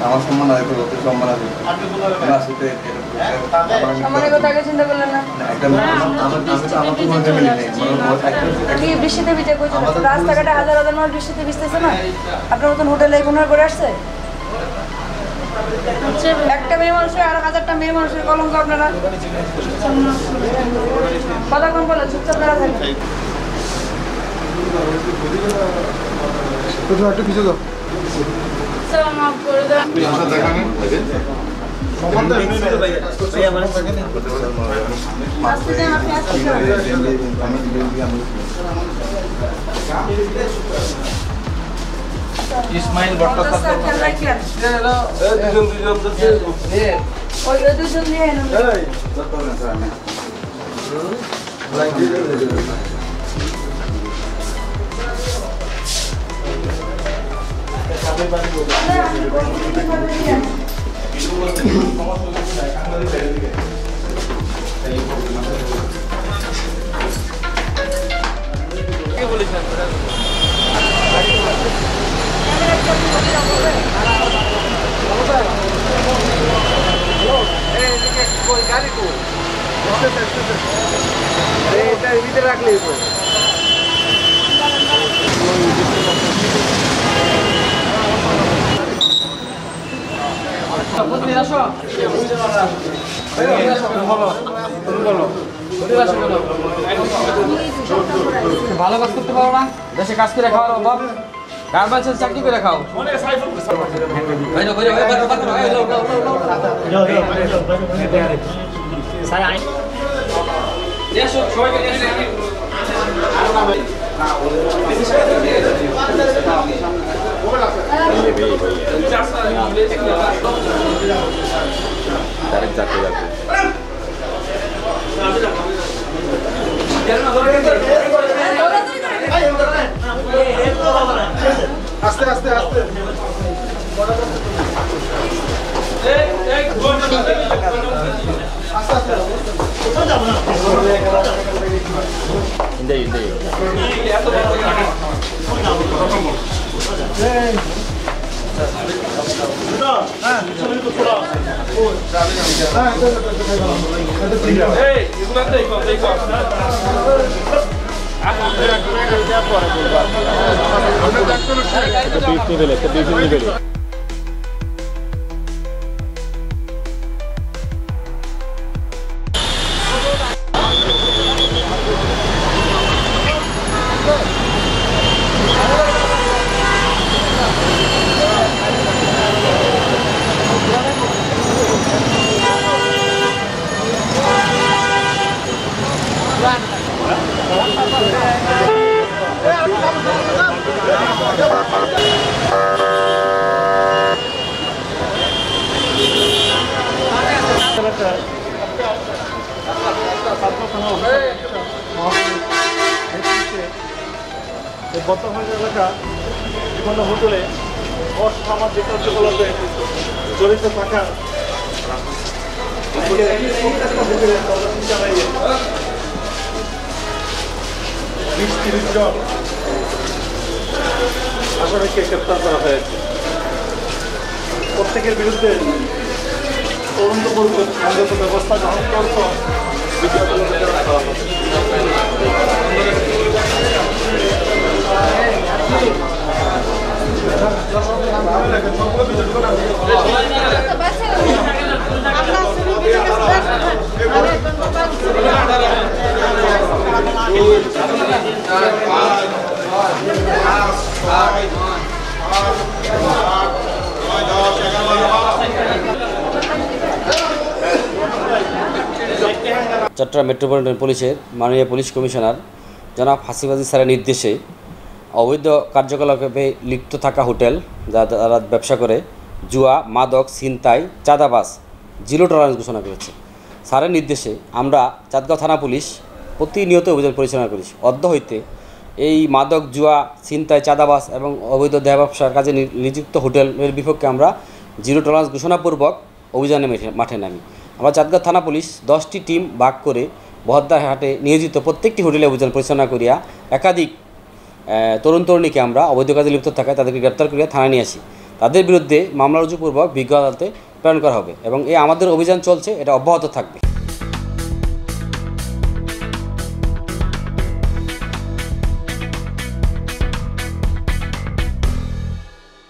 আমার সম্মান আছে, অতি সম্মান আছে না সেটা আমাদের কথা আগে চিন্তা করলেন না। কি বৃষ্টিতে ভিজে কইছেন? রাস্তাঘাটে হাজার হাজার মানুষ বৃষ্টিতে ভিজতেছে না? আপনার মতন হোটেলে গুনার করে আসছে? একটা মেয়ে মানুষের আর 1000টা মেয়ে মানুষের কলঙ্ক আপনারা। কথা কম বলে চুপচাপ দাঁড়া থাকবেন। একটু পিছু দাও। মাফ করে দেন। ইসমাইল ভট্টাচার্য ওই দুজন নিয়ে এলেন। রাখলেই তো ভালো কাজ করতে পারো না, দেশে কাজ করে খাওয়ার অভাব, গার্মেন্টসের চাকরি করে খাও। আস্তে আস্তে আস্তে বর্তমান এলাকা বিভিন্ন হোটেলে অসামাজিক কার্যকলাপে জড়িত থাকা বিশ 30 জন আসামিকে গ্রেপ্তার করা হয়েছে। প্রত্যেকের বিরুদ্ধে তদন্তপূর্বক আইনগত ব্যবস্থা গ্রহণ করতে চট্টগ্রাম মেট্রোপলিটন পুলিশের মাননীয় পুলিশ কমিশনার জনাব হাসিবাদী স্যারের নির্দেশে অবৈধ কার্যকলাপে লিপ্ত থাকা হোটেল যারা ব্যবসা করে জুয়া, মাদক, ছিনতাই, চাঁদাবাজ জিরো টলারেন্স ঘোষণা করেছে। স্যারের নির্দেশে আমরা চাঁদগাঁও থানা পুলিশ প্রতিনিয়ত অভিযান পরিচালনা করি। অদ্য হইতে এই মাদক, জুয়া, ছিনতাই, চাঁদাবাজ এবং অবৈধ দেহ ব্যবসার কাজে নিযুক্ত হোটেলের বিপক্ষে আমরা জিরো টলারেন্স ঘোষণাপূর্বক অভিযানে মাঠে নামি। আমরা চাঁদগাঁও থানা পুলিশ 10টি টিম ভাগ করে বহদ্দার হাটে নিয়োজিত প্রত্যেকটি হোটেলে অভিযান পরিচালনা করিয়া একাধিক তরুণ তরুণীকে আমরা অবৈধ কাজে লিপ্ত থাকায় তাদেরকে গ্রেপ্তার করে থানায় নিয়ে আসি। তাদের বিরুদ্ধে মামলা রুজুপূর্বক বিজ্ঞ আদালতে প্রেরণ করা হবে এবং আমাদের অভিযান চলছে, এটা অব্যাহত থাকবে।